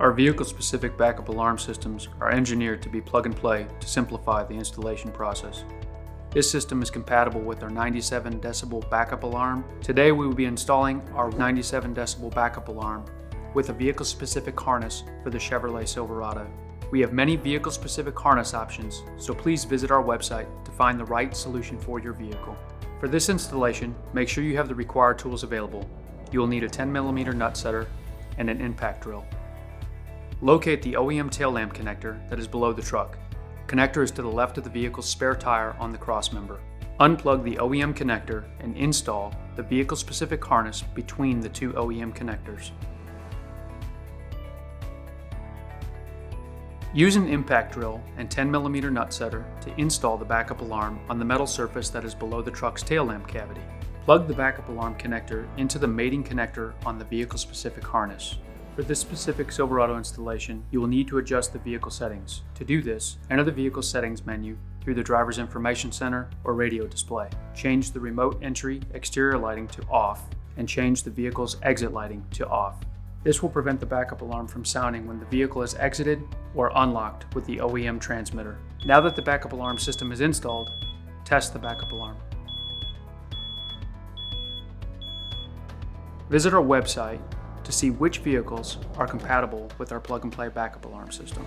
Our vehicle-specific backup alarm systems are engineered to be plug-and-play to simplify the installation process. This system is compatible with our 97 decibel backup alarm. Today we will be installing our 97 decibel backup alarm with a vehicle-specific harness for the Chevrolet Silverado. We have many vehicle-specific harness options, so please visit our website to find the right solution for your vehicle. For this installation, make sure you have the required tools available. You will need a 10mm nut setter and an impact drill. Locate the OEM tail lamp connector that is below the truck. Connector is to the left of the vehicle's spare tire on the crossmember. Unplug the OEM connector and install the vehicle-specific harness between the two OEM connectors. Use an impact drill and 10mm nut setter to install the backup alarm on the metal surface that is below the truck's tail lamp cavity. Plug the backup alarm connector into the mating connector on the vehicle-specific harness. For this specific Silverado installation, you will need to adjust the vehicle settings. To do this, enter the Vehicle Settings menu through the Driver's Information Center or radio display. Change the remote entry exterior lighting to off and change the vehicle's exit lighting to off. This will prevent the backup alarm from sounding when the vehicle is exited or unlocked with the OEM transmitter. Now that the backup alarm system is installed, test the backup alarm. Visit our website to see which vehicles are compatible with our plug-and-play backup alarm system.